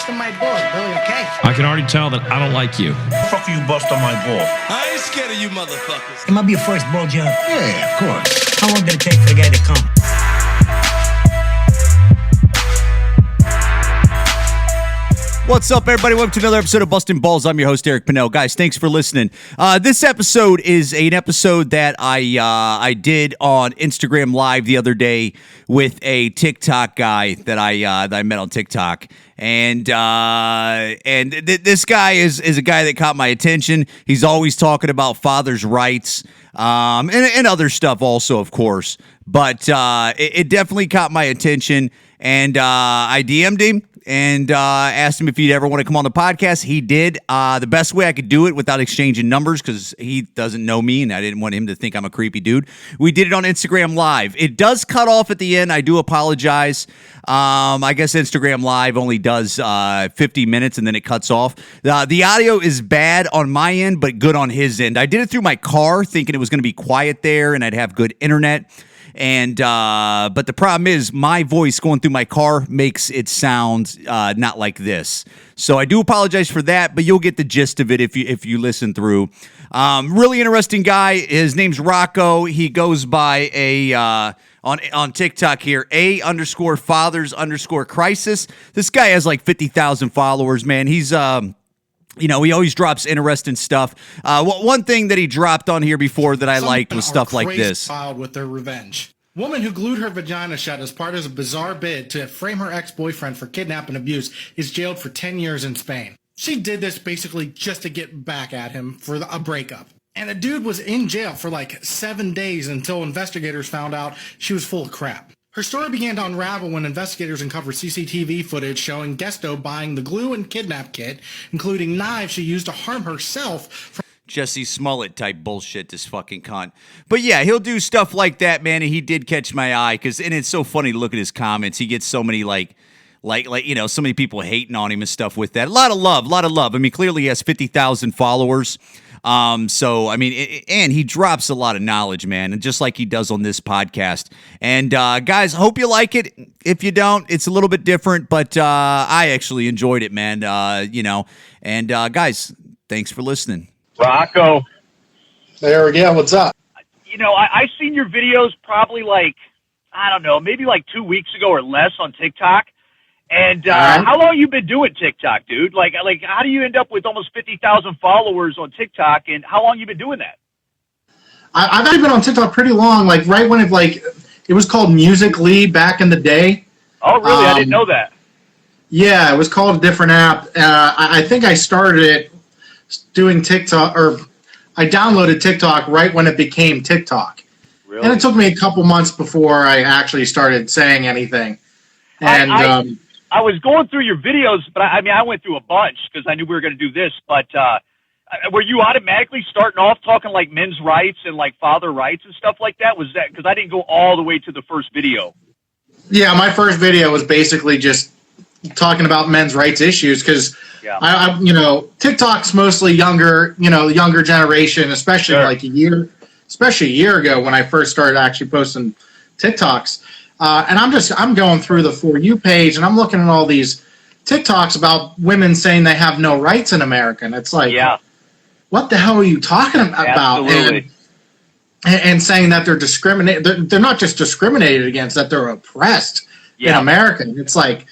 busting my balls, Billy, okay? I can already tell that I don't like you. Fuck you, bust on my balls. I ain't scared of you motherfuckers. It might be your first ball job. Yeah, of course. How long did it take for the guy to come? What's up, everybody? Welcome to another episode of Bustin' Balls. I'm your host, Eric Pennell. Guys, thanks for listening. This episode is an episode that I did on Instagram Live the other day with a Tic Toc guy that I met on TikTok. And this guy is a guy that caught my attention. He's always talking about fathers' rights and other stuff also, of course. But it definitely caught my attention, and I DM'd him and asked him if he'd ever want to come on the podcast. He did. The best way I could do it without exchanging numbers, because he doesn't know me and I didn't want him to think I'm a creepy dude. We did it on Instagram Live. It does cut off at the end. I do apologize. I guess Instagram Live only does 50 minutes and then it cuts off. The audio is bad on my end, but good on his end. I did it through my car thinking it was going to be quiet there and I'd have good internet. And but the problem is my voice going through my car makes it sound not like this. So I do apologize for that, but you'll get the gist of it if you listen through. Really interesting guy. His name's Rocco. He goes by on TikTok here, _fathers_crisis. This guy has like 50,000 followers, man. He's he always drops interesting stuff. One thing that he dropped on here before that I liked was stuff like this. Filed with their revenge. Woman who glued her vagina shut as part of a bizarre bid to frame her ex-boyfriend for kidnap and abuse is jailed for 10 years in Spain. She did this basically just to get back at him for a breakup. And the dude was in jail for like 7 days until investigators found out she was full of crap. Her story began to unravel when investigators uncovered CCTV footage showing Guesto buying the glue and kidnap kit, including knives she used to harm herself. Jesse Smollett type bullshit, this fucking cunt. But yeah, he'll do stuff like that, man, and he did catch my eye, and it's so funny to look at his comments. He gets so many, like so many people hating on him and stuff with that. A lot of love. I mean, clearly he has 50,000 followers. So, I mean, and he drops a lot of knowledge, man, and just like he does on this podcast. And, guys, hope you like it. If you don't, it's a little bit different, but, I actually enjoyed it, man. And, guys, thanks for listening. Rocco. There we go. What's up? I seen your videos probably maybe like 2 weeks ago or less on TikTok. And how long you been doing TikTok, dude? Like, how do you end up with almost 50,000 followers on TikTok? And how long you been doing that? I've actually been on TikTok pretty long. Like right when it was called Musical.ly back in the day. Oh, really? I didn't know that. Yeah, it was called a different app. I think I started it doing TikTok, or I downloaded TikTok right when it became TikTok. Really? And it took me a couple months before I actually started saying anything. And I was going through your videos, but I went through a bunch because I knew we were going to do this. But were you automatically starting off talking like men's rights and like father rights and stuff like that? Was that because I didn't go all the way to the first video? Yeah, my first video was basically just talking about men's rights issues because TikTok's mostly younger generation, especially sure. Especially a year ago when I first started actually posting TikToks. And I'm going through the For You page and I'm looking at all these TikToks about women saying they have no rights in America. And it's like, what the hell are you talking about? Absolutely. And saying that they're discriminated. They're not just discriminated against, that they're oppressed in America. It's like,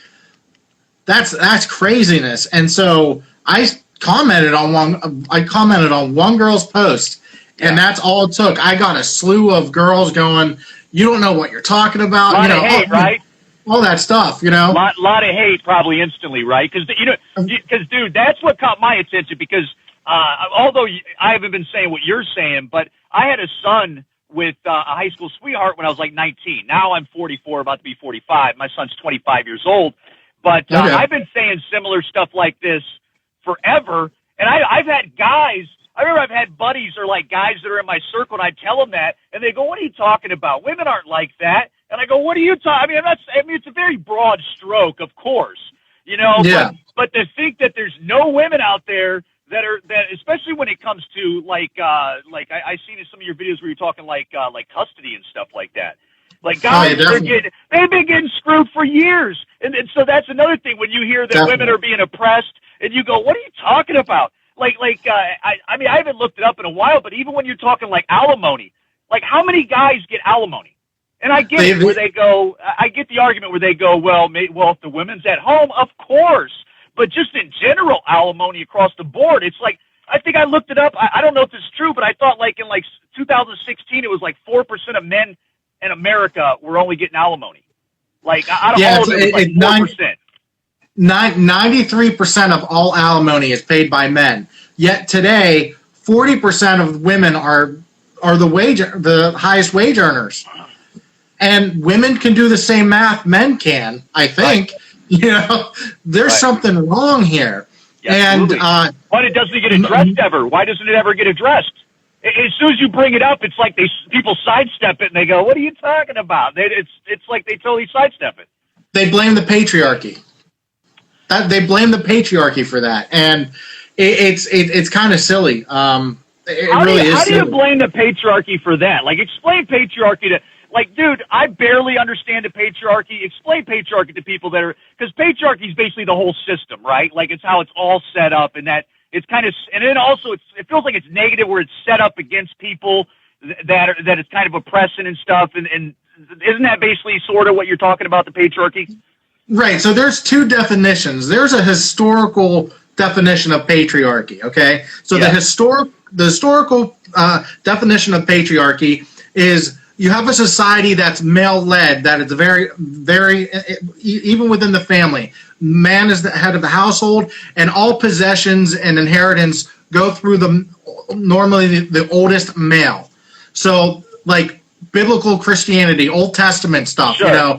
that's craziness. And so I commented on one girl's post and that's all it took. I got a slew of girls going, you don't know what you're talking about. A lot of hate, right? All that stuff, lot of hate probably instantly, right? Because dude, that's what caught my attention. Because although I haven't been saying what you're saying, but I had a son with a high school sweetheart when I was like 19. Now I'm 44, about to be 45. My son's 25 years old. But I've been saying similar stuff like this forever. And I've had guys. I remember I've had buddies or like guys that are in my circle, and I tell them that, and they go, "What are you talking about? Women aren't like that." And I go, "What are you talking?" I mean, it's a very broad stroke, of course, But to think that there's no women out there that especially when it comes to like I seen in some of your videos where you're talking like custody and stuff like that. Like guys, definitely. they've been getting screwed for years, and so that's another thing when you hear that Definitely. women are being oppressed, and you go, "What are you talking about?" I mean, I haven't looked it up in a while, but even when you're talking like alimony, like how many guys get alimony? And I get it where they go. I get the argument where they go, well, if the women's at home, of course, but just in general, alimony across the board, it's like. I think I looked it up. I don't know if it's true, but I thought like in 2016, it was like 4% of men in America were only getting alimony. Like out of all of it, was like 4%. 93% of all alimony is paid by men. Yet today, 40% of women are the highest wage earners. And women can do the same math men can, I think. Right. There's something wrong here. Absolutely. And but it doesn't get addressed ever. Why doesn't it ever get addressed? As soon as you bring it up, it's like people sidestep it and they go, "What are you talking about?" It's like they totally sidestep it. They blame the patriarchy. They blame the patriarchy for that, and it's kind of silly. How do you blame the patriarchy for that? Like, explain patriarchy to. Like, dude, I barely understand the patriarchy. Explain patriarchy to people because patriarchy is basically the whole system, right? Like, it's how it's all set up, and that it's kind of, and then also it feels like it's negative where it's set up against people that it's kind of oppressing and stuff. And isn't that basically sort of what you're talking about, the patriarchy? Right. So there's two definitions. There's a historical definition of patriarchy. Okay. So the historical definition of patriarchy is. You have a society that's male-led, that is very, very, even within the family. Man is the head of the household, and all possessions and inheritance go through normally the oldest male. So, like biblical Christianity, Old Testament stuff, sure.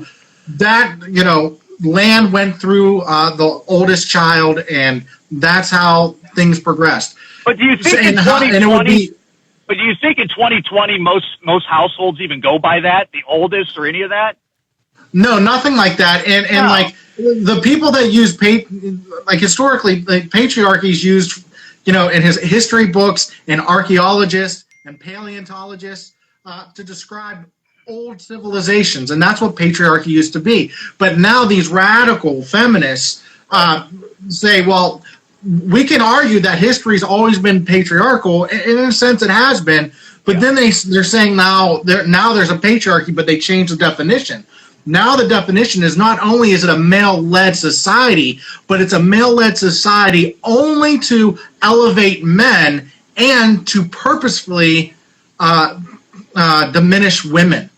Land went through the oldest child, and that's how things progressed. But do you think in 2020? But do you think in 2020 most households even go by that, the oldest or any of that? No, nothing like that. And like the people that use historically, patriarchy is used, in his history books and archaeologists and paleontologists to describe old civilizations, and that's what patriarchy used to be. But now these radical feminists say, well. We can argue that history's always been patriarchal. In a sense, it has been. But then they're saying now there's a patriarchy, but they changed the definition. Now the definition is not only is it a male-led society, but it's a male-led society only to elevate men and to purposefully diminish women.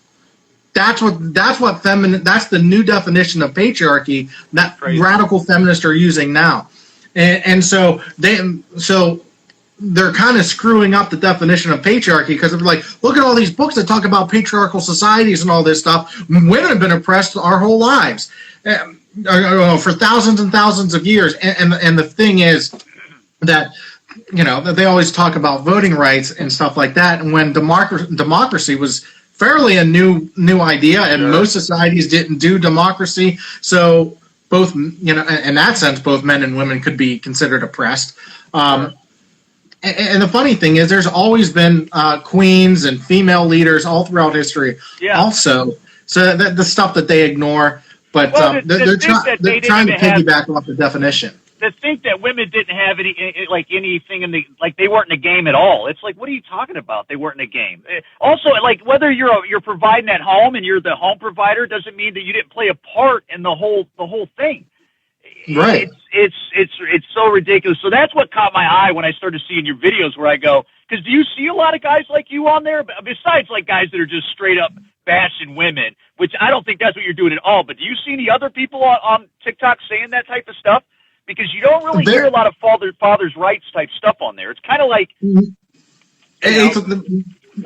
That's the new definition of patriarchy that radical feminists are using now. And so they're kind of screwing up the definition of patriarchy because they're like, look at all these books that talk about patriarchal societies and all this stuff. Women have been oppressed our whole lives for thousands and thousands of years. And the thing is that, they always talk about voting rights and stuff like that. And when democracy was fairly a new idea, and most societies didn't do democracy, so both, in that sense, both men and women could be considered oppressed. And the funny thing is, there's always been queens and female leaders all throughout history. Yeah. Also, so the stuff that they ignore, but they're trying to piggyback off the definition. To think that women didn't have anything they weren't in the game at all. It's like, what are you talking about? They weren't in the game. Also, like whether you're providing at home and you're the home provider doesn't mean that you didn't play a part in the whole thing. Right. It's so ridiculous. So that's what caught my eye when I started seeing your videos where I go, because do you see a lot of guys like you on there? Besides like guys that are just straight up bashing women, which I don't think that's what you're doing at all. But do you see any other people on TikTok saying that type of stuff? Because you don't really hear a lot of father's rights type stuff on there. It's kind of like...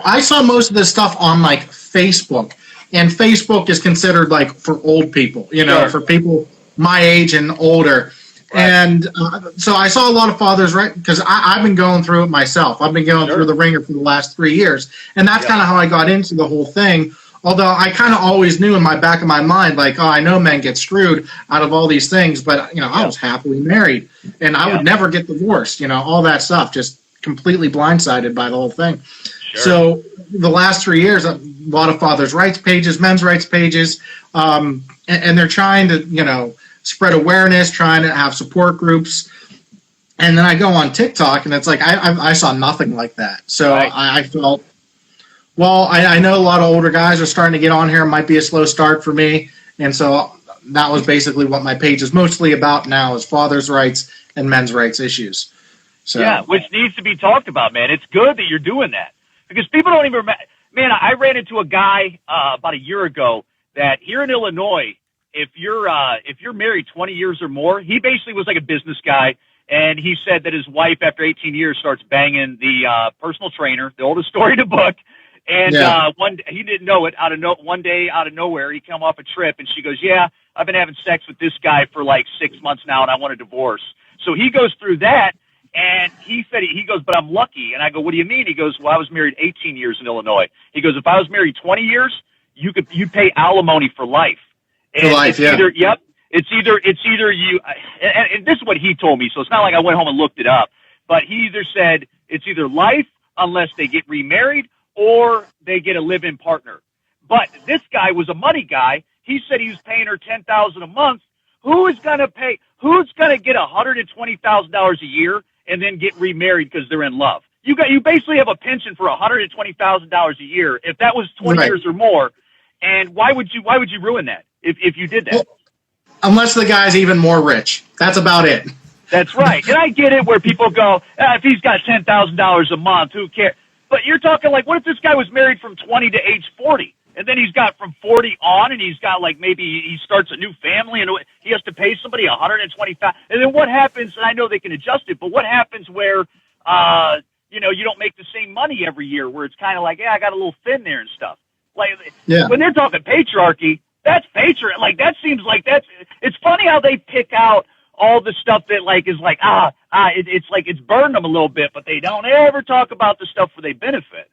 I saw most of this stuff on like Facebook, and Facebook is considered like for old people, for people my age and older. Right. And so I saw a lot of fathers, right? Because I've been going through it myself. I've been going through the ringer for the last 3 years. And that's kind of how I got into the whole thing. Although I kind of always knew in my back of my mind, like, I know men get screwed out of all these things, but, I was happily married, and I would never get divorced, all that stuff, just completely blindsided by the whole thing. So the last 3 years, a lot of fathers' rights pages, men's rights pages, and they're trying to, spread awareness, trying to have support groups. And then I go on TikTok, and it's like I saw nothing like that. So I felt, well, I know a lot of older guys are starting to get on here. It might be a slow start for me. And so that was basically what my page is mostly about now, is fathers' rights and men's rights issues. So, yeah, which needs to be talked about, man. It's good that you're doing that, because people don't even remember. Man, I ran into a guy about a year ago that here in Illinois, if you're married 20 years or more, he basically was like a business guy. And he said that his wife, after 18 years, starts banging the personal trainer, the oldest story in the book. And he didn't know it. One day, out of nowhere, he came off a trip, and she goes, "Yeah, I've been having sex with this guy for like 6 months now, and I want a divorce." So he goes through that, and he said, he goes, "But I'm lucky." And I go, "What do you mean?" He goes, "Well, I was married 18 years in Illinois." He goes, "If I was married 20 years, you'd pay alimony for life." And for life, yeah. It's either you, and this is what he told me, so it's not like I went home and looked it up, but he either said it's either life unless they get remarried or they get a live-in partner. But this guy was a money guy. He said he was paying her $10,000 a month. Who's going to get $120,000 a year and then get remarried because they're in love? You basically have a pension for $120,000 a year if that was 20 years or more. And why would you ruin that if you did that? Well, unless the guy's even more rich. That's about it. That's right. And I get it where people go, if he's got $10,000 a month, who cares? But you're talking like, what if this guy was married from 20 to age 40? And then he's got from 40 on, and he's got like, maybe he starts a new family, and he has to pay somebody $120,000. And then what happens, and I know they can adjust it, but what happens where, you don't make the same money every year, where it's kind of like, I got a little thin there and stuff. Like, when they're talking patriarchy, that's patriarchy. Like, that seems like it's funny how they pick out all the stuff that like is like, it's like it's burned them a little bit, but they don't ever talk about the stuff where they benefit.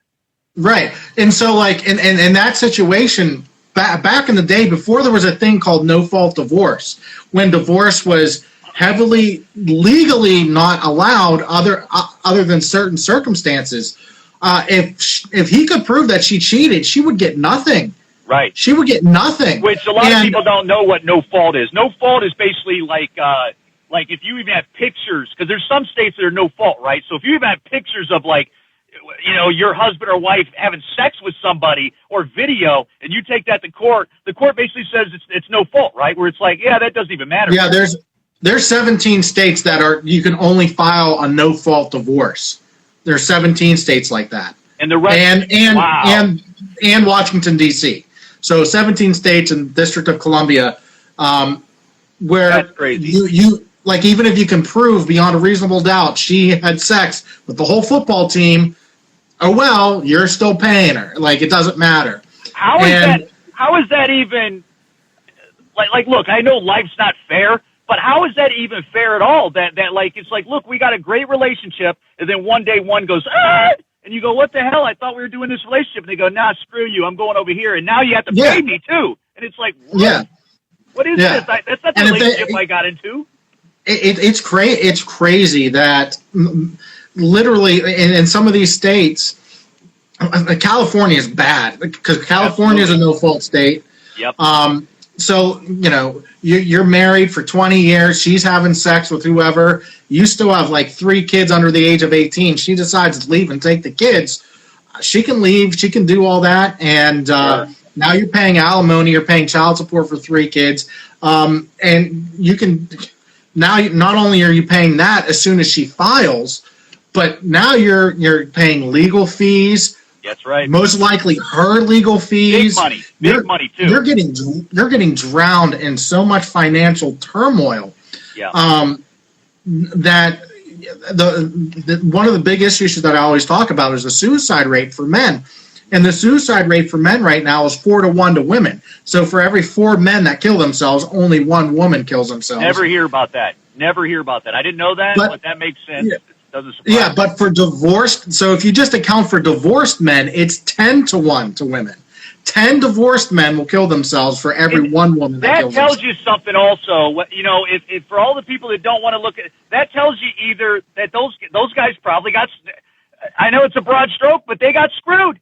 Right. And so like in that situation, back in the day, before there was a thing called no-fault divorce, when divorce was heavily legally not allowed other than certain circumstances, if he could prove that she cheated, she would get nothing. Right. She would get nothing. Which a lot of people don't know what no fault is. No fault is basically like if you even have pictures, because there's some states that are no fault, right? So if you even have pictures of like, your husband or wife having sex with somebody or video, and you take that to court, the court basically says it's no fault, right? Where it's like, that doesn't even matter. Yeah, there's 17 states that you can only file a no fault divorce. There's 17 states like that. And the rest and Washington D.C. So 17 states and District of Columbia, where that's crazy. You like, even if you can prove beyond a reasonable doubt she had sex with the whole football team, you're still paying her. Like, it doesn't matter. How is that even like look, I know life's not fair, but how is that even fair at all? That like, it's like, look, we got a great relationship, and then one day one goes, and you go, what the hell? I thought we were doing this relationship. And they go, nah, screw you. I'm going over here. And now you have to pay me too. And it's like, what? What is this? That's not the relationship I got into. It's crazy that literally in some of these states, California is bad because California is a no-fault state. Yep. So, you're married for 20 years. She's having sex with whoever. You still have like 3 kids under the age of 18. She decides to leave and take the kids. She can leave. She can do all that. And now you're paying alimony. You're paying child support for 3 kids. And you can now not only are you paying that as soon as she files, but now you're paying legal fees. That's right. Most likely her legal fees. Big money too. You're getting drowned in so much financial turmoil. Yeah. That one of the big issues that I always talk about is the suicide rate for men. And the suicide rate for men right now is 4 to 1 to women. So for every 4 men that kill themselves, only 1 woman kills themselves. Never hear about that. I didn't know that, but that makes sense. Yeah. Doesn't surprise me. But for divorced, so if you just account for divorced men, it's 10 to 1 to women. 10 divorced men will kill themselves for every 1 woman that kills tells themselves. you something also. If for all the people that don't want to look at, that tells you either that those guys probably got. I know it's a broad stroke, but they got screwed.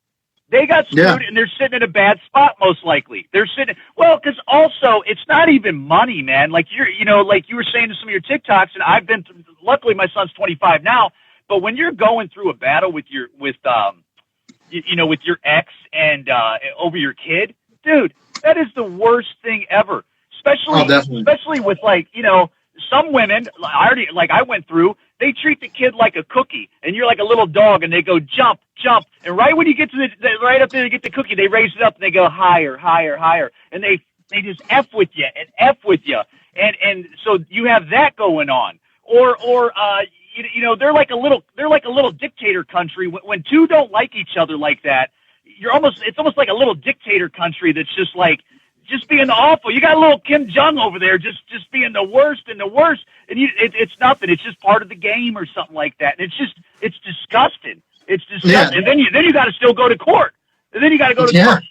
They got screwed, and they're sitting in a bad spot, most likely. They're sitting, because also it's not even money, man. Like like you were saying to some of your TikToks, and I've been. Luckily, my son's 25 now. But when you're going through a battle with your ex and over your kid, dude, that is the worst thing ever. Especially with some women. I went through. They treat the kid like a cookie, and you're like a little dog, and they go jump, jump, and right when you get to right up there to get the cookie, they raise it up and they go higher, higher, higher, and they just F with you, and so you have that going on, or they're like a little dictator country. When two don't like each other like that, it's almost like a little dictator country that's just being awful. You got a little Kim Jong over there, just being the worst and the worst, and it's nothing. It's just part of the game or something like that. And it's disgusting. It's disgusting. Yeah. And then you got to still go to court, and then you got to go to court,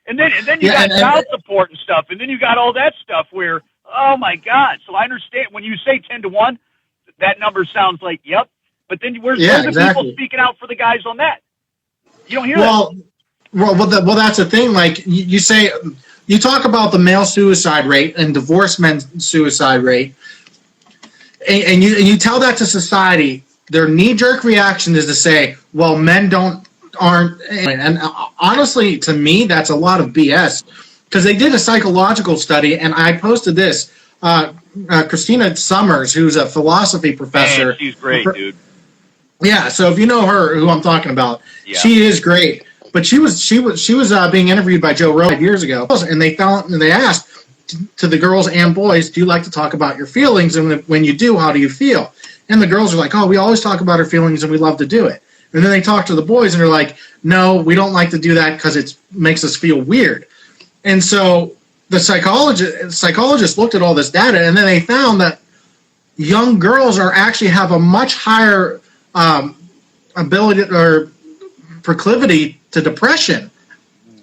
and then you got child support and stuff, and then you got all that stuff. Where oh my God! So I understand when you say 10-1, that number sounds like yep. But then where's the people speaking out for the guys on that? You don't hear that. Well, that's the thing. Like you say. You talk about the male suicide rate and divorced men's suicide rate, and you tell that to society. Their knee-jerk reaction is to say, "Well, men aren't." And honestly, to me, that's a lot of BS because they did a psychological study, and I posted this. Christina Summers, who's a philosophy professor, man, she's great, dude. Yeah, so if you know her, who I'm talking about, she is great. But she was being interviewed by Joe Rogan 5 years ago, and they asked to the girls and boys, "Do you like to talk about your feelings? And when you do, how do you feel?" And the girls are like, "Oh, we always talk about our feelings, and we love to do it." And then they talk to the boys, and they're like, "No, we don't like to do that because it makes us feel weird." And so the psychologists looked at all this data, and then they found that young girls actually have a much higher ability or proclivity to depression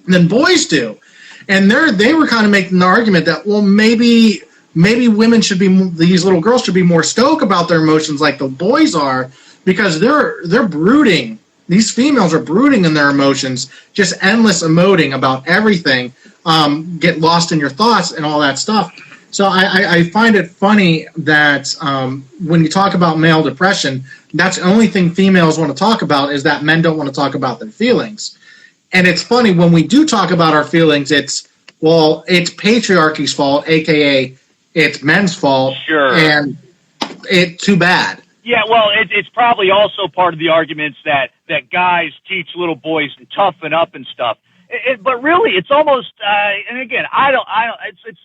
than boys do. And they were kind of making the argument that, well, maybe women these little girls should be more stoic about their emotions like the boys are, because they're brooding. These females are brooding in their emotions, just endless emoting about everything, get lost in your thoughts and all that stuff. So I find it funny that when you talk about male depression, that's the only thing females want to talk about is that men don't want to talk about their feelings. And it's funny, when we do talk about our feelings, it's patriarchy's fault, a.k.a. it's men's fault. Sure. And it's too bad. Yeah, well, it's probably also part of the arguments that guys teach little boys to toughen up and stuff. But really, it's almost, and again, it's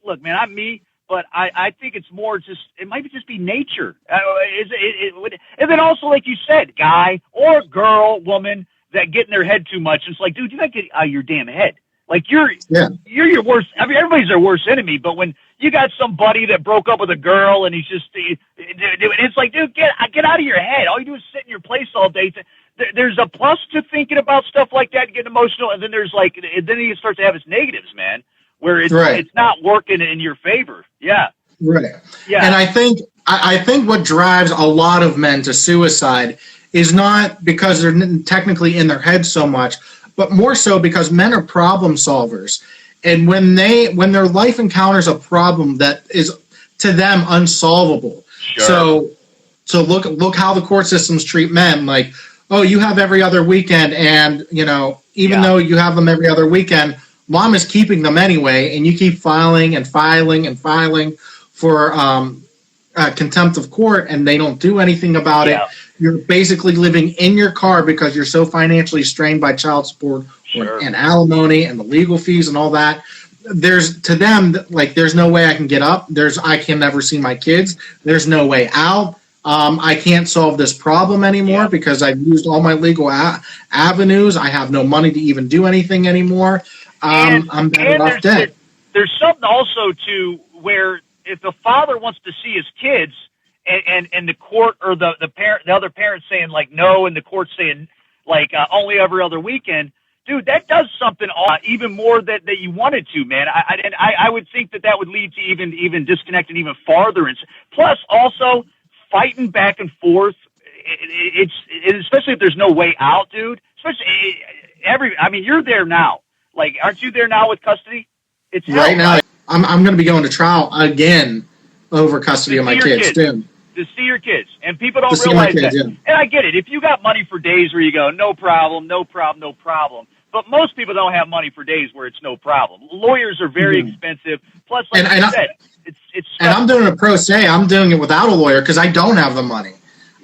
look, man, I'm me, but I think it's more it might just be nature. And then also, like you said, guy or girl, woman that get in their head too much. It's like, dude, you got to get out of your damn head. Like you're your worst. I mean, everybody's their worst enemy, but when you got somebody that broke up with a girl and he's just, it's like, dude, get out of your head. All you do is sit in your place all day. There's a plus to thinking about stuff like that and getting emotional, and then then you start to have its negatives, man, where it's not working in your favor. Yeah. Right. Yeah. And I think what drives a lot of men to suicide is not because they're technically in their head so much, but more so because men are problem solvers. And when their life encounters a problem that is to them unsolvable. Sure. So look how the court systems treat men. Like, oh, you have every other weekend, and even though you have them every other weekend, mom is keeping them anyway, and you keep filing and filing and filing for contempt of court, and they don't do anything about it. You're basically living in your car because you're so financially strained by child support and alimony and the legal fees and all that. To them, there's no way I can get up. I can never see my kids. There's no way out. I can't solve this problem anymore because I've used all my legal avenues. I have no money to even do anything anymore. I'm better off dead. There's something also to where if the father wants to see his kids and the court or the other parent saying like no, and the court saying like only every other weekend, dude, that does something even more that you wanted to, man. I would think that would lead to even disconnecting even farther. And plus also fighting back and forth especially if there's no way out, dude. Especially you're there now. Like, aren't you there now with custody? It's right now. I'm going to be going to trial again over custody of my kids soon. To see your kids, and people don't realize that. Yeah. And I get it. If you got money for days where you go, no problem, no problem, no problem. But most people don't have money for days where it's no problem. Lawyers are very expensive. Plus, like I said, it's. And I'm doing a pro se. I'm doing it without a lawyer because I don't have the money.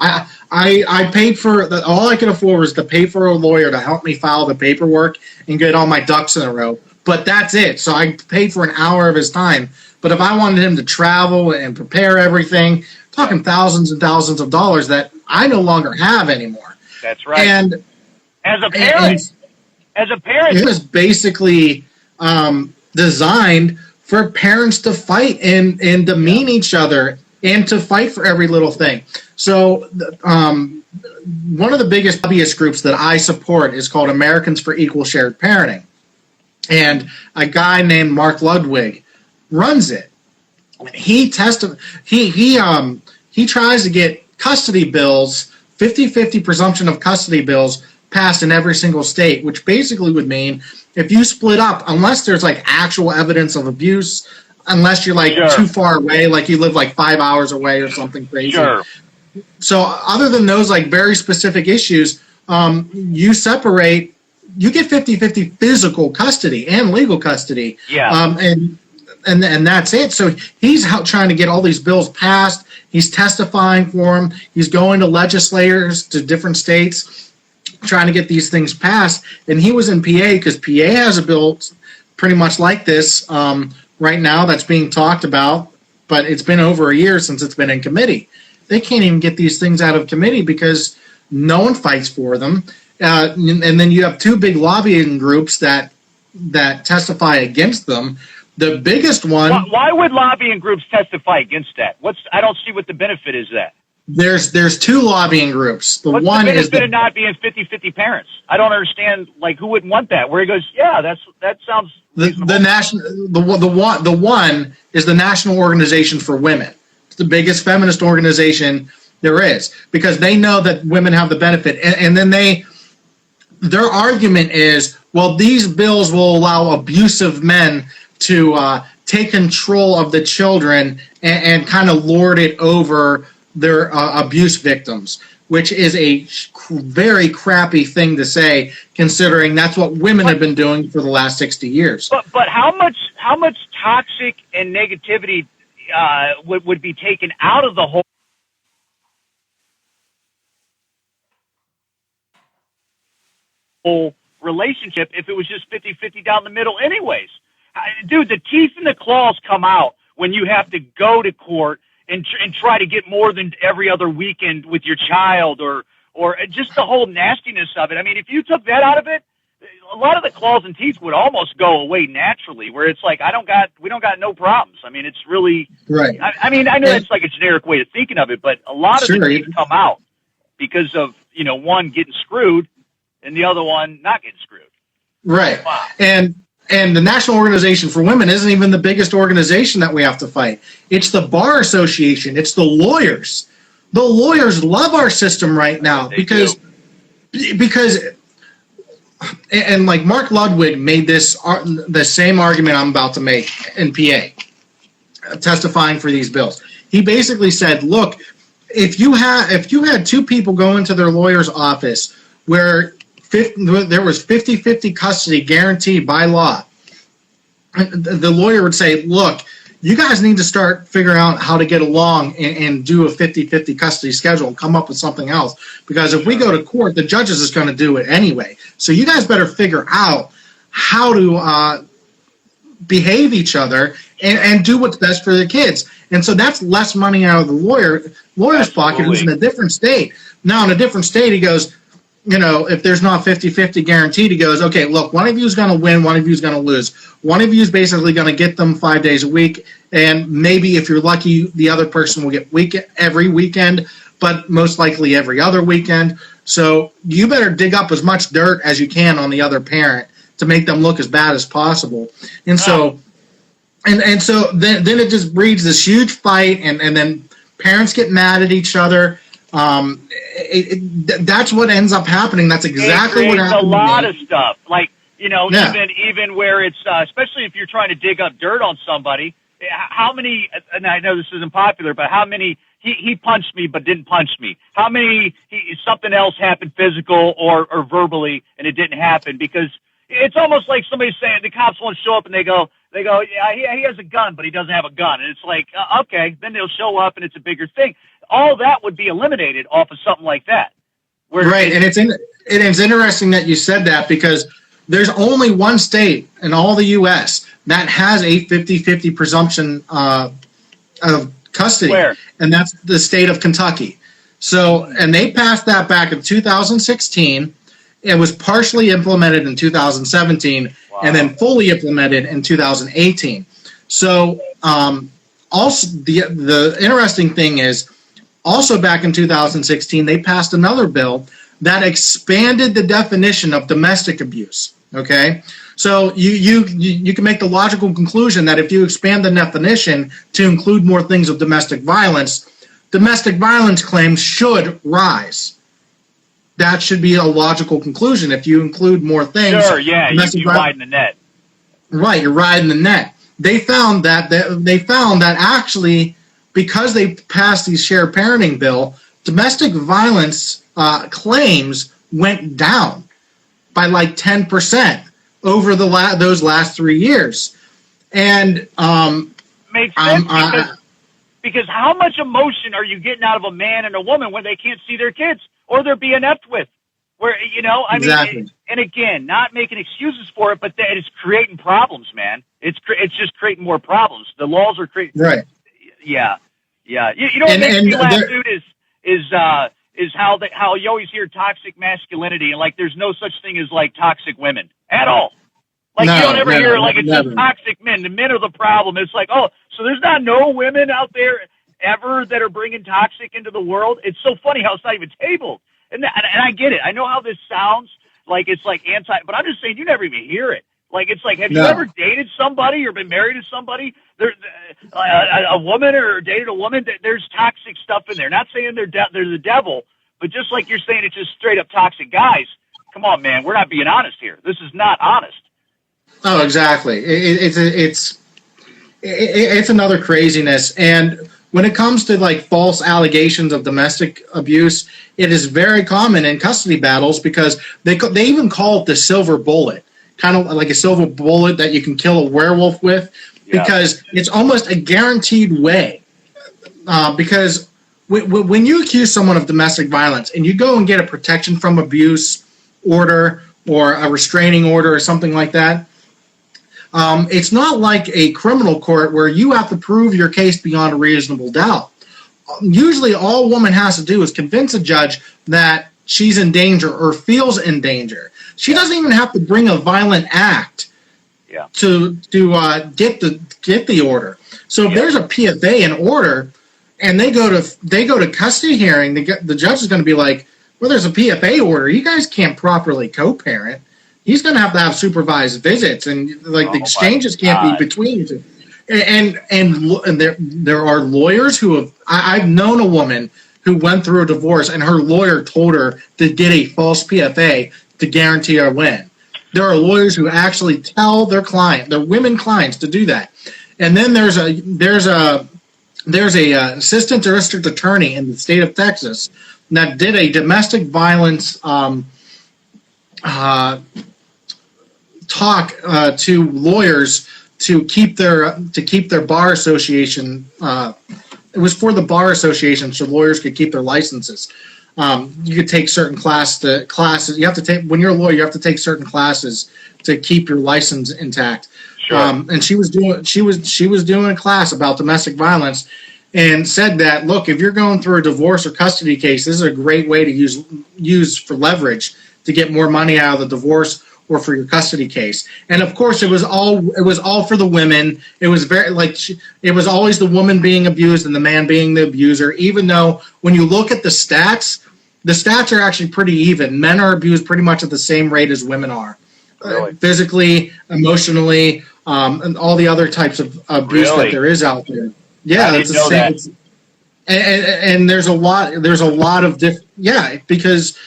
I paid for all I could afford was to pay for a lawyer to help me file the paperwork and get all my ducks in a row. But that's it. So I paid for an hour of his time. But if I wanted him to travel and prepare everything, talking thousands and thousands of dollars that I no longer have anymore. That's right. And as a parent, it was basically designed for parents to fight and demean each other and to fight for every little thing. So one of the biggest lobbyist groups that I support is called Americans for Equal Shared Parenting. And a guy named Mark Ludwig runs it. He tries to get custody bills, 50-50 presumption of custody bills passed in every single state, which basically would mean if you split up, unless there's like actual evidence of abuse, unless you're like too far away, like you live like 5 hours away or something crazy. Sure. So other than those like very specific issues, you separate, you get 50-50 physical custody and legal custody. Yeah. And that's it. So he's trying to get all these bills passed. He's testifying for them. He's going to legislators to different states trying to get these things passed. And he was in PA because PA has a bill pretty much like this right now that's being talked about, but it's been over a year since it's been in committee. They can't even get these things out of committee because no one fights for them. And then you have two big lobbying groups that testify against them. The biggest one. Why would lobbying groups testify against that? I don't see what the benefit is that. There's two lobbying groups. What's the benefit of not being 50-50 parents? I don't understand. Like, who wouldn't want that? Where he goes, yeah, that sounds. The one is the National Organization for Women. It's the biggest feminist organization there is because they know that women have the benefit, and then their argument is, well, these bills will allow abusive men to take control of the children and kind of lord it over their abuse victims, which is a very crappy thing to say, considering that's what women have been doing for the last 60 years. But how much toxic and negativity would be taken out of the whole relationship if it was just 50-50 down the middle anyways? Dude, the teeth and the claws come out when you have to go to court and try to get more than every other weekend with your child or just the whole nastiness of it. I mean, if you took that out of it, a lot of the claws and teeth would almost go away naturally, where it's like, we don't got no problems. I mean, it's really, right. I mean, I know it's like a generic way of thinking of it, but a lot of the teeth come out because of, one getting screwed and the other one not getting screwed. Right. Wow. And the National Organization for Women isn't even the biggest organization that we have to fight. It's the Bar Association. It's the lawyers. The lawyers love our system right now because and like Mark Ludwig made the same argument I'm about to make in PA, testifying for these bills. He basically said, look, if you had two people go into their lawyer's office where there was 50-50 custody guaranteed by law, the lawyer would say, look, you guys need to start figuring out how to get along and do a 50-50 custody schedule and come up with something else. Because if we go to court, the judges is going to do it anyway. So you guys better figure out how to behave each other and do what's best for the kids. And so that's less money out of the lawyer's pocket who's in a different state. Now, in a different state, he goes, if there's not 50-50 guaranteed, he goes, okay, look, one of you is going to win, one of you is going to lose. One of you is basically going to get them 5 days a week, and maybe if you're lucky, the other person will get every weekend, but most likely every other weekend. So you better dig up as much dirt as you can on the other parent to make them look as bad as possible. And so, and so then it just breeds this huge fight, and then parents get mad at each other. that's what ends up happening. That's exactly what happened. A lot of stuff, like Yeah. even where it's especially if you're trying to dig up dirt on somebody. How many? And I know this isn't popular, but how many? He punched me, but didn't punch me. How many? Something else happened, physical or verbally, and it didn't happen because it's almost like somebody saying the cops won't show up, and they go, yeah, he has a gun, but he doesn't have a gun, and it's like, okay, then they'll show up, and it's a bigger thing. All that would be eliminated off of something like that. Right, and it's interesting that you said that because there's only one state in all the U.S. that has a 50-50 presumption of custody. Where? And that's the state of Kentucky. So, and they passed that back in 2016. It was partially implemented in 2017, and then fully implemented in 2018. So, also the interesting thing is, also back in 2016, they passed another bill that expanded the definition of domestic abuse. Okay, so you can make the logical conclusion that if you expand the definition to include more things of domestic violence claims should rise. That should be a logical conclusion. If you include more things, sure, yeah, you widen the net. Right, you're riding the net. They found that actually, because they passed the shared parenting bill, domestic violence claims went down by like 10% over those last 3 years, and makes sense because how much emotion are you getting out of a man and a woman when they can't see their kids or they're being effed with? Where Exactly. mean, and again, not making excuses for it, but that it's creating problems, man. It's just creating more problems. The laws are creating. Right. Yeah. You know what makes me laugh, dude, is how you always hear toxic masculinity, and like there's no such thing as like toxic women at all. Like you don't ever hear like it's just toxic men. The men are the problem. It's like, oh, so there's no women out there ever that are bringing toxic into the world. It's so funny how it's not even tabled. And I get it. I know how this sounds like it's like anti, but I'm just saying you never even hear it. Like it's like, have you ever dated somebody or been married to somebody? A woman or dated a woman? There's toxic stuff in there. Not saying they're the devil, but just like you're saying, it's just straight up toxic guys. Come on, man. We're not being honest here. This is not honest. Oh, exactly. It's another craziness. And when it comes to like false allegations of domestic abuse, it is very common in custody battles because they even call it the silver bullet, kind of like a silver bullet that you can kill a werewolf with, because it's almost a guaranteed way. Because when you accuse someone of domestic violence and you go and get a protection from abuse order or a restraining order or something like that, it's not like a criminal court where you have to prove your case beyond a reasonable doubt. Usually all a woman has to do is convince a judge that she's in danger or feels in danger. She doesn't even have to bring a violent act to get the order. So if there's a PFA in order and they go to custody hearing, the judge is going to be like, well, there's a PFA order. You guys can't properly co-parent. He's going to have supervised visits, and like the exchanges can't be between you two. And there are lawyers who have. I've known a woman who went through a divorce, and her lawyer told her to get a false PFA to guarantee a win. There are lawyers who actually tell their women clients, to do that. And then there's a assistant district attorney in the state of Texas that did a domestic violence talk to lawyers to keep their bar association. It was for the bar association, so lawyers could keep their licenses. You could take certain classes. You have to take, when you're a lawyer, you have to take certain classes to keep your license intact. Sure. And she was doing a class about domestic violence, and said that, look, if you're going through a divorce or custody case, this is a great way to use for leverage to get more money out of the divorce or for your custody case. And of course, it was all for the women. It was it was always the woman being abused and the man being the abuser. Even though when you look at the stats are actually pretty even. Men are abused pretty much at the same rate as women are, physically, emotionally, and all the other types of abuse that there is out there. Yeah, I didn't know that. and there's a lot of because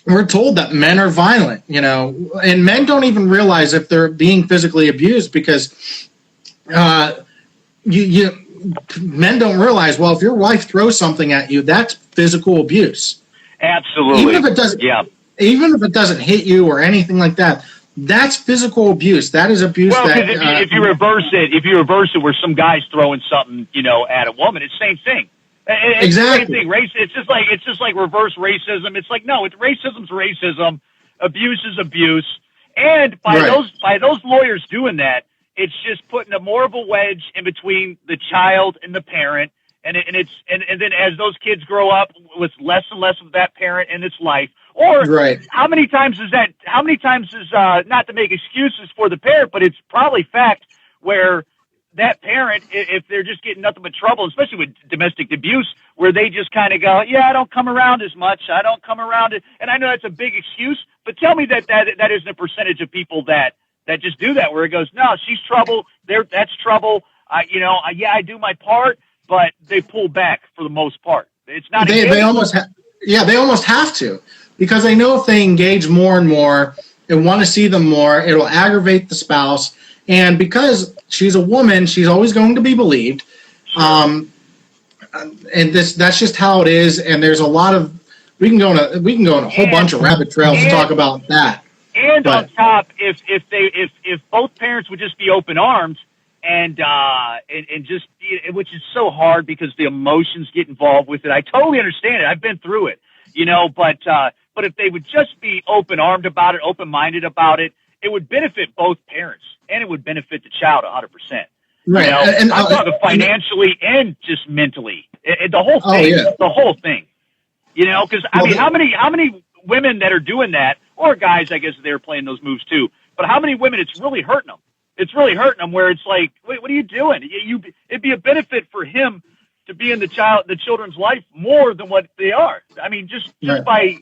we're told that men are violent, and men don't even realize if they're being physically abused because men don't realize, well, if your wife throws something at you, that's physical abuse. Absolutely. Even if it doesn't hit you or anything like that, that's physical abuse. That is abuse. Well, if you reverse it, where some guy's throwing something, at a woman, it's the same thing. It's exactly. the same thing. It's just like reverse racism. It's like, no, racism's racism. Abuse is abuse. And by those lawyers doing that, it's just putting more of a wedge in between the child and the parent. And then as those kids grow up with less and less of that parent in its life, or how many times is not to make excuses for the parent, but it's probably fact where that parent, if they're just getting nothing but trouble, especially with domestic abuse, where they just kind of go, I don't come around as much. I don't come around. And I know that's a big excuse, but tell me that isn't a percentage of people that just do that, where it goes, no, she's trouble. That's trouble. I do my part, but they pull back for the most part. It's not. They almost have to, because they know if they engage more and more and want to see them more, it'll aggravate the spouse. And because she's a woman, she's always going to be believed. And that's just how it is. And there's a lot of we can go on a whole bunch of rabbit trails to talk about that. And on top, if both parents would just be open armed and just, which is so hard because the emotions get involved with it. I totally understand it. I've been through it, but if they would just be open armed about it, open minded about it, it would benefit both parents and it would benefit the child 100%. Right. I'm talking financially and just mentally. The whole thing. The whole thing. Because how many women that are doing that, or guys, I guess they're playing those moves too, but how many women it's really hurting them? It's really hurting them where it's like, wait, what are you doing? It'd be a benefit for him to be in the children's life more than what they are. I mean, just by,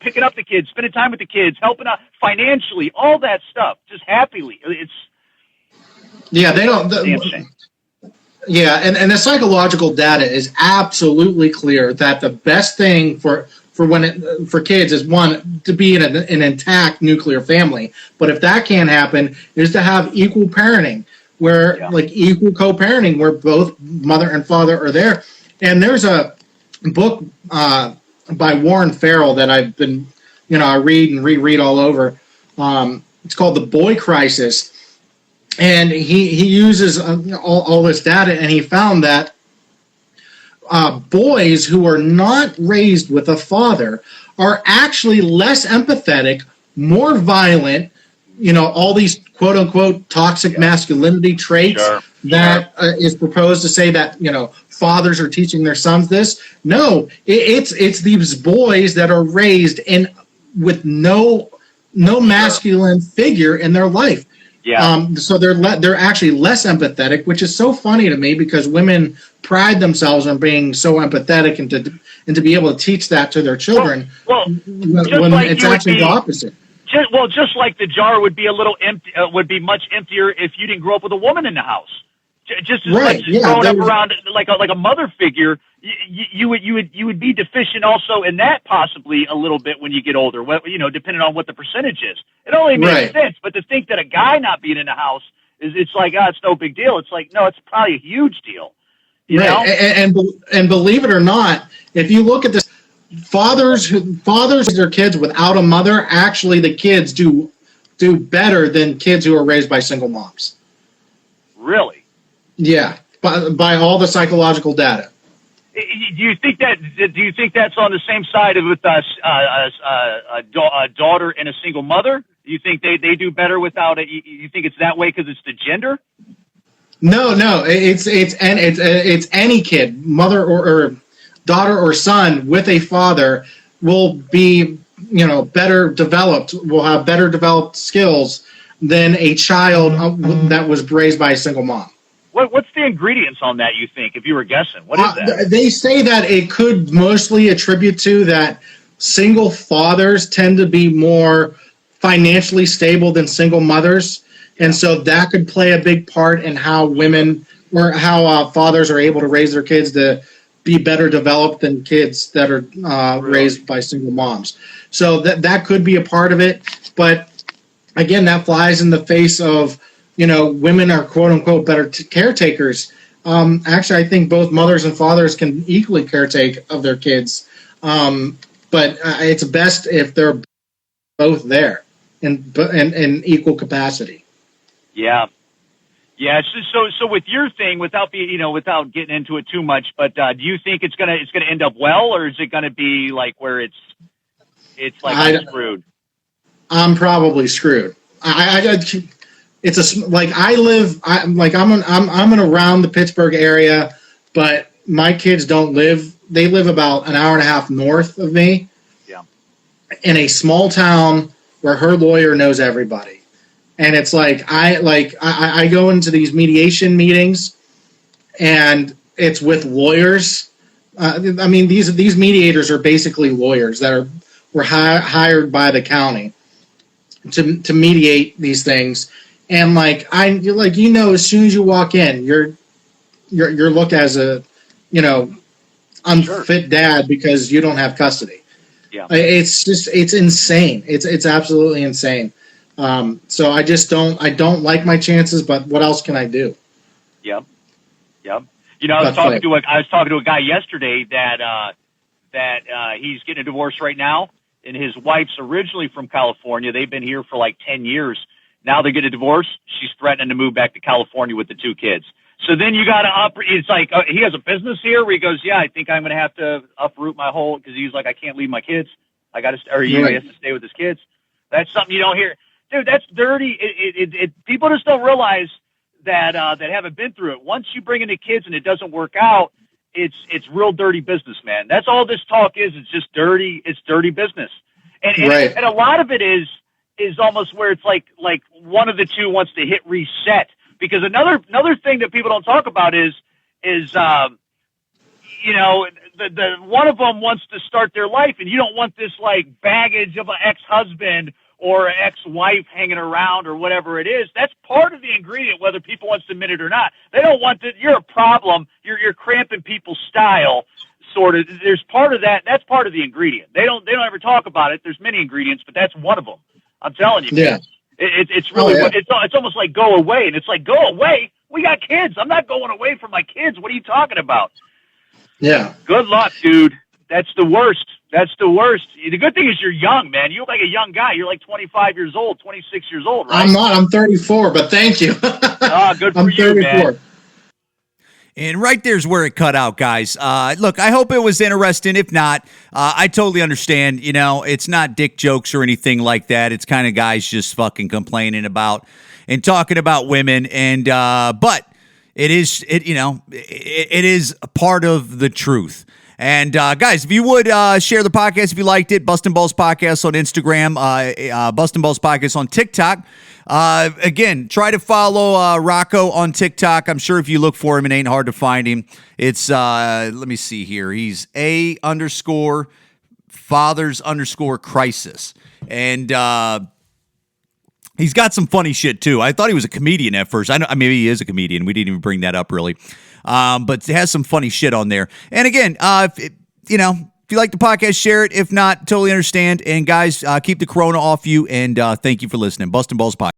picking up the kids, spending time with the kids, helping out financially, all that stuff, just happily. They don't. And the psychological data is absolutely clear that the best thing for kids is, one, to be in an intact nuclear family. But if that can't happen, is to have equal parenting, where equal co-parenting, where both mother and father are there. And there's a book by Warren Farrell that I've been, I read and reread all over. It's called The Boy Crisis. And he uses all this data, and he found that boys who are not raised with a father are actually less empathetic, more violent, all these quote-unquote toxic masculinity traits that is proposed to say that, fathers are teaching their sons this. No, it's these boys that are raised with no masculine figure in their life. So they're actually less empathetic, which is so funny to me, because women pride themselves on being so empathetic and to be able to teach that to their children. When it's actually the opposite. Just like the jar would be a little empty, would be much emptier if you didn't grow up with a woman in the house. Just as much as growing up around like a mother figure, you would be deficient also in that, possibly a little bit when you get older. Depending on what the percentage is. It only makes sense. But to think that a guy not being in the house it's like, it's no big deal. It's like, no, it's probably a huge deal. You know? And believe it or not, if you look at this, fathers their kids without a mother, actually the kids do better than kids who are raised by single moms. Really? Yeah, by all the psychological data. Do you think that's on the same side with a daughter and a single mother? Do you think they do better without it? You think it's that way because it's the gender? No, it's any kid, mother or daughter or son with a father will be, better developed, will have better developed skills than a child that was raised by a single mom. What's the ingredients on that, you think, if you were guessing? What is that? They say that it could mostly attribute to that single fathers tend to be more financially stable than single mothers. And so that could play a big part in how women or how fathers are able to raise their kids to be better developed than kids that are raised by single moms. So that could be a part of it. But again, that flies in the face of, women are quote unquote better caretakers. Actually, I think both mothers and fathers can equally caretake of their kids. But it's best if they're both there in equal capacity. Yeah. Yeah. So with your thing, without getting into it too much, but do you think it's gonna end up well, or is it gonna be like where it's like I'm screwed? I'm probably screwed. I'm in around the Pittsburgh area, but my kids don't live. They live about an hour and a half north of me. Yeah. In a small town where her lawyer knows everybody. And it's I go into these mediation meetings, and it's with lawyers. These mediators are basically lawyers that were hired by the county to mediate these things. And as soon as you walk in, you're looked as a unfit dad because you don't have custody. Yeah, it's insane. It's absolutely insane. So I don't like my chances, but what else can I do? Yep. I was talking to a guy yesterday that he's getting a divorce right now, and his wife's originally from California. They've been here for like 10 years. Now they get a divorce. She's threatening to move back to California with the 2 kids. So then you got to it's like, he has a business here where he goes, yeah, I think I'm going to have to uproot my whole, because he's like, I can't leave my kids. He has to stay with his kids. That's something you don't hear. Dude, that's dirty. People just don't realize that haven't been through it. Once you bring in the kids and it doesn't work out, it's real dirty business, man. That's all this talk is. It's just dirty. It's dirty business. And a lot of it is almost where it's like one of the two wants to hit reset. Because another thing that people don't talk about is the one of them wants to start their life, and you don't want this like baggage of an ex-husband or an ex-wife hanging around or whatever it is. That's part of the ingredient, whether people want to admit it or not. They don't want it. You're a problem. You're cramping people's style, sort of. There's part of that. That's part of the ingredient. They don't ever talk about it. There's many ingredients, but that's one of them. I'm telling you, man. Yeah. It's really it's almost like go away, and it's like go away. We got kids. I'm not going away from my kids. What are you talking about? Yeah. Good luck, dude. That's the worst. The good thing is you're young, man. You look like a young guy. You're like 25 years old, 26 years old, right? I'm not. I'm 34, but thank you. Good for I'm you, 34. Man. And right there's where it cut out, guys. Look, I hope it was interesting. If not, I totally understand. It's not dick jokes or anything like that. It's kind of guys just fucking complaining about and talking about women. And but it is a part of the truth. And guys, if you would share the podcast if you liked it, Bustin' Balls Podcast on Instagram, Bustin' Balls Podcast on TikTok. Again, try to follow Rocco on TikTok. I'm sure if you look for him, it ain't hard to find him. It's let me see here. He's A_fathers_crisis. And he's got some funny shit too. I thought he was a comedian at first. Maybe he is a comedian. We didn't even bring that up really. But it has some funny shit on there. And again, if you like the podcast, share it. If not, totally understand. And guys, keep the corona off you. And thank you for listening. Bustin' Balls Podcast.